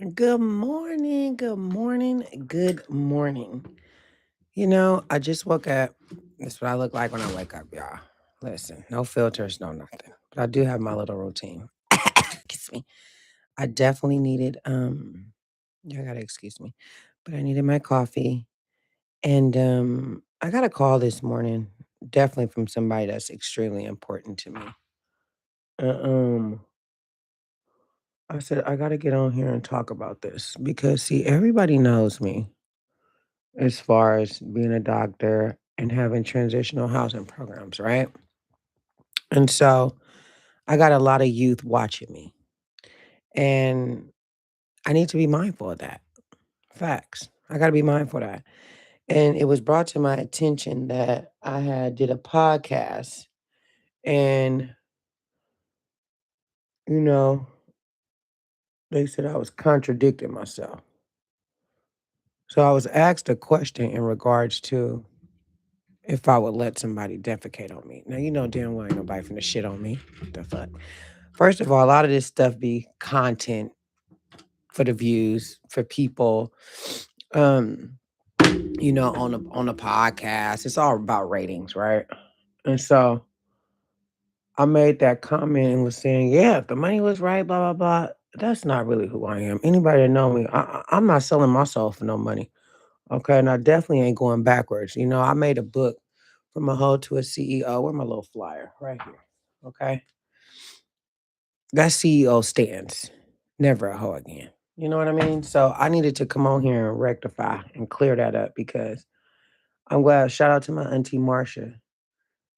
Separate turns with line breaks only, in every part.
Good morning, good morning, good morning. I just woke up. That's what I look like when I wake up, y'all. Listen, no filters, no nothing. But I do have my little routine. Excuse me. I definitely needed you gotta excuse me. But I needed my coffee. And I got a call this morning, definitely from somebody that's extremely important to me. Uh, um I said I gotta get on here and talk about this because see, everybody knows me as far as being a doctor and having transitional housing programs, right? And so I got a lot of youth watching me, and I need to be mindful of that. Facts. I got to be mindful of that. And it was brought to my attention that I had did a podcast, and you know they said I was contradicting myself. So I was asked a question in regards to if I would let somebody defecate on me. Now you know damn well ain't nobody finna shit on me. What the fuck? First of all, a lot of this stuff be content for the views, for people, um, on a podcast. It's all about ratings, right? And so I made that comment and was saying, yeah, if the money was right, blah, blah, blah. That's not really who I am. Anybody that know me, I'm not selling my soul for no money. Okay. And I definitely ain't going backwards. I made a book from a hoe to a CEO. Where my little flyer? Right here. Okay. That CEO stands. Never a hoe again. You know what I mean? So I needed to come on here and rectify and clear that up because I'm glad. Shout out to my auntie Marsha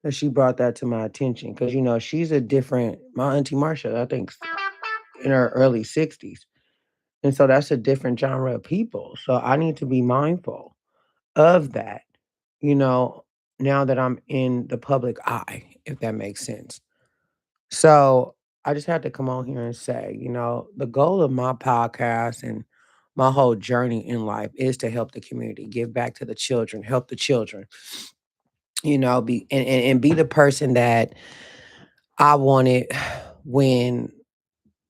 that she brought that to my attention because she's a different. My auntie Marsha, I think, in her early 60s, and so that's a different genre of people. So I need to be mindful of that. You know, now that I'm in the public eye, if that makes sense. So I just had to come on here and say, the goal of my podcast and my whole journey in life is to help the community, give back to the children, help the children, be and be the person that I wanted when,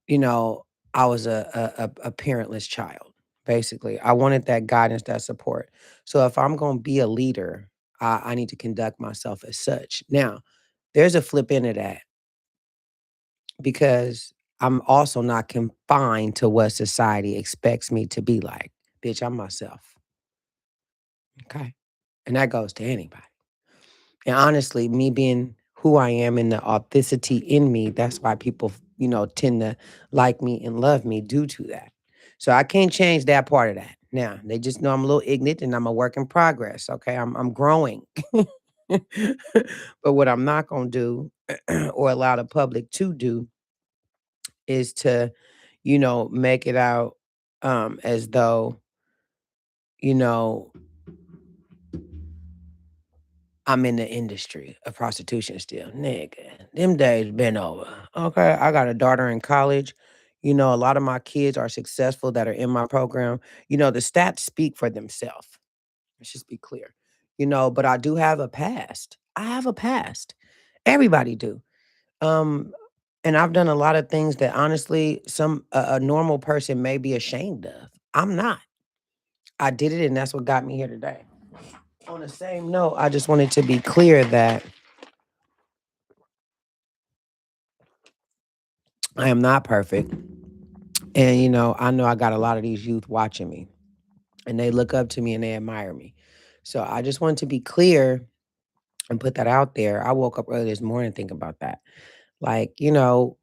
you know, I was a parentless child. Basically, I wanted that guidance, that support. So if I'm going to be a leader, I need to conduct myself as such. Now, there's a flip into that because I'm also not confined to what society expects me to be like. Bitch, I'm myself. Okay. And that goes to anybody. And honestly, me being who I am and the authenticity in me, that's why people, tend to like me and love me due to that. So I can't change that part of that. Now, they just know I'm a little ignorant and I'm a work in progress. Okay. I'm growing. But what I'm not going to do or allow the public to do is to, make it out as though, you know, I'm in the industry of prostitution still. Nigga, them days been over. Okay. I got a daughter in college. A lot of my kids are successful that are in my program. The stats speak for themselves. Let's just be clear. But I do have a past. I have a past. Everybody do. Um, and I've done a lot of things that honestly some a normal person may be ashamed of. I'm not. I did it and that's what got me here today. On the same note, I just wanted to be clear that I am not perfect. And, I know I got a lot of these youth watching me and they look up to me and they admire me. So I just want to be clear and put that out there. I woke up early this morning thinking about that. Like, I don't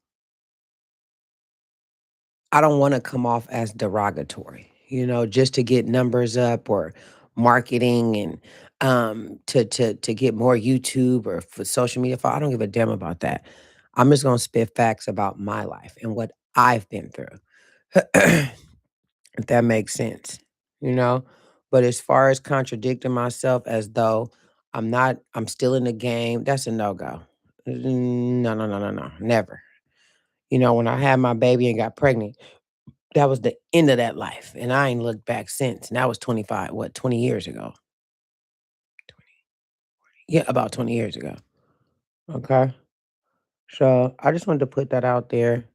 want to come off as derogatory, just to get numbers up or marketing and to get more YouTube or for social media. I don't give a damn about that. I'm just gonna spit facts about my life and what I've been through. If that makes sense, you know? But as far as contradicting myself as though I'm still in the game, that's a no-go. No, no, no, no, no, never. When I had my baby and got pregnant, that was the end of that life, and I ain't looked back since, and that was 25 what, 20 years ago? Yeah, about 20 years ago, okay? So, I just wanted to put that out there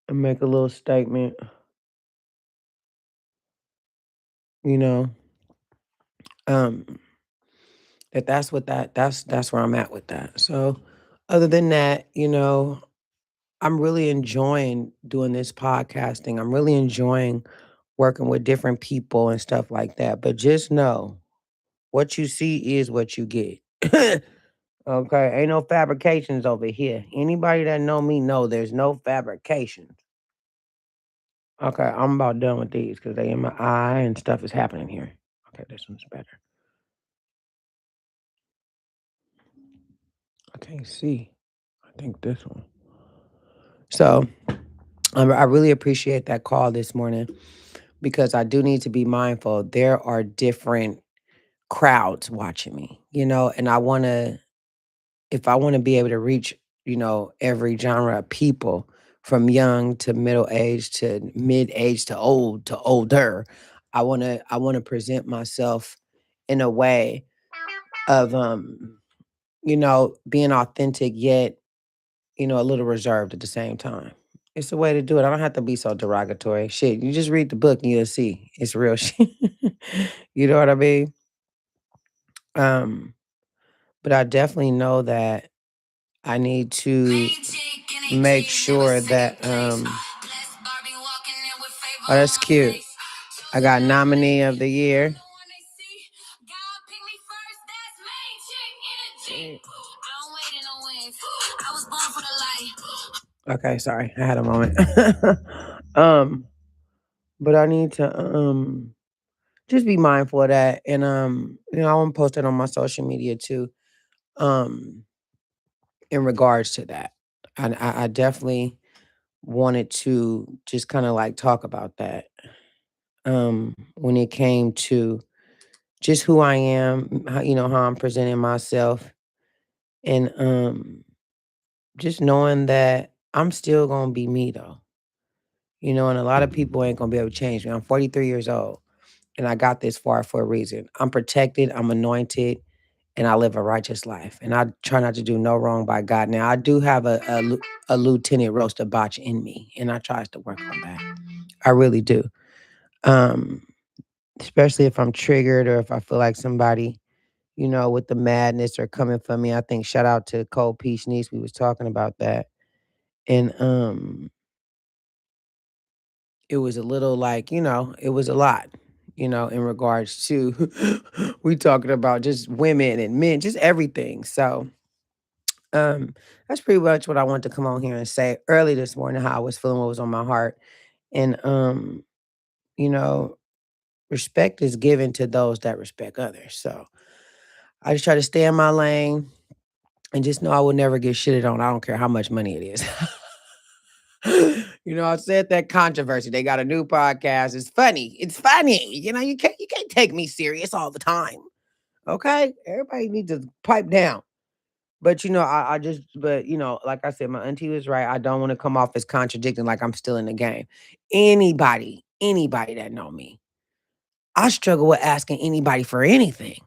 and make a little statement you know, um, that's what that's where I'm at with that. So, other than that, I'm really enjoying doing this podcasting. I'm really enjoying working with different people and stuff like that. But just know what you see is what you get. Okay, ain't no fabrications over here. Anybody that know me know there's no fabrications. Okay, I'm about done with these because they in my eye and stuff is happening here. Okay, this one's better. I can't see. I think this one. So I really appreciate that call this morning because I do need to be mindful. There are different crowds watching me, and if I want to be able to reach, every genre of people from young to middle age to mid age to old to older, I want to present myself in a way of being authentic yet, a little reserved at the same time. It's a way to do it. I don't have to be so derogatory. Shit, you just read the book and you'll see it's real shit. You know what I mean? Um, but I definitely know that I need to make sure that oh, that's cute. I got nominee of the year. Okay, sorry. I had a moment. um, but I need to just be mindful of that. And I want to post it on my social media too. Um, in regards to that. And I definitely wanted to just kind of like talk about that. When it came to just who I am, how I'm presenting myself, and just knowing that I'm still gonna be me though. And a lot of people ain't gonna be able to change me. I'm 43 years old and I got this far for a reason. I'm protected, I'm anointed, and I live a righteous life. And I try not to do no wrong by God. Now I do have a lieutenant roaster botch in me, and I tries to work on that. I really do. Um, Especially if I'm triggered or if I feel like somebody, with the madness are coming for me. I think shout out to Cole Peach Niece. We was talking about that. And it was a little like, it was a lot, in regards to we talking about just women and men, just everything. So that's pretty much what I wanted to come on here and say early this morning, how I was feeling, what was on my heart. And you know, respect is given to those that respect others. So I just try to stay in my lane and just know I will never get shitted on. I don't care how much money it is. I said that controversy. They got a new podcast. It's funny. It's funny. You can't take me serious all the time. Okay? Everybody needs to pipe down. But I just but like I said, my auntie was right. I don't want to come off as contradicting like I'm still in the game. Anybody that know me, I struggle with asking anybody for anything.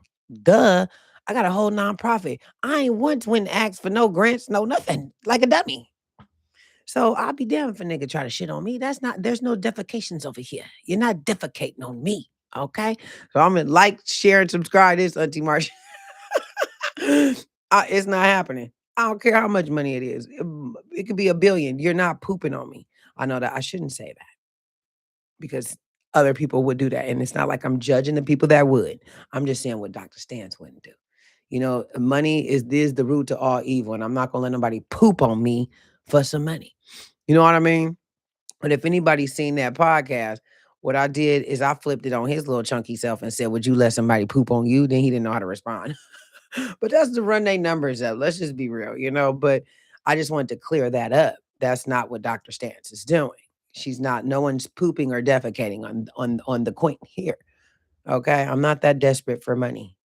Duh. I got a whole nonprofit. I ain't once went and asked for no grants, no nothing, like a dummy. So I'll be damned if a nigga try to shit on me. There's no defecations over here. You're not defecating on me. Okay. So I'm gonna like, share, and subscribe this, Auntie Marsha. It's not happening. I don't care how much money it is. It could be a billion. You're not pooping on me. I know that I shouldn't say that because other people would do that. And it's not like I'm judging the people that would. I'm just saying what Dr. Stance wouldn't do. Money is the root to all evil. And I'm not gonna let nobody poop on me for some money. You know what I mean? But if anybody's seen that podcast, what I did is I flipped it on his little chunky self and said, would you let somebody poop on you? Then he didn't know how to respond. But that's to run their numbers up. Let's just be real. But I just wanted to clear that up. That's not what Dr. Stance is doing. She's not, no one's pooping or defecating on the queen here. Okay. I'm not that desperate for money.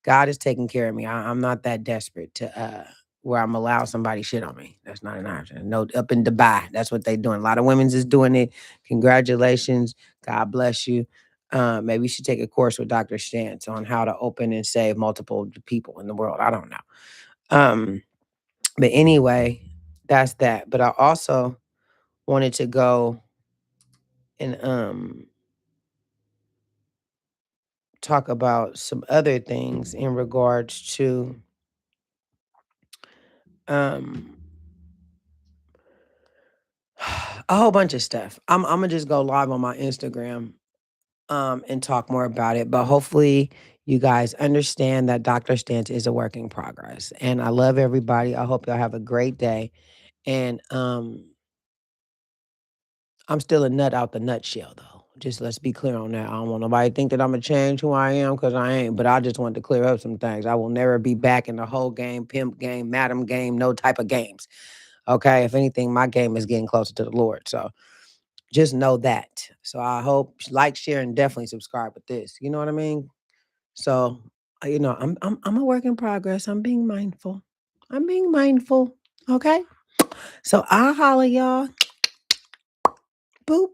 God is taking care of me. I'm not that desperate to where I'm allow somebody shit on me. That's not an option. No, up in Dubai, that's what they doing. A lot of women's is doing it. Congratulations. God bless you. Maybe you should take a course with Dr. Stance on how to open and save multiple people in the world. I don't know. But anyway, that's that. But I also wanted to go and talk about some other things in regards to um a whole bunch of stuff. I'm gonna just go live on my Instagram and talk more about it. But hopefully you guys understand that Dr. Stance is a work in progress. And I love everybody. I hope y'all have a great day. And I'm still a nut out the nutshell though. Just let's be clear on that. I don't want nobody to think that I'm gonna change who I am because I ain't. But I just wanted to clear up some things. I will never be back in the whole game, pimp game, madam game, no type of games. Okay. If anything, my game is getting closer to the Lord. So just know that. So I hope like, share, and definitely subscribe with this. You know what I mean? So I'm a work in progress. I'm being mindful. I'm being mindful. Okay. So I'll holler y'all. Boop.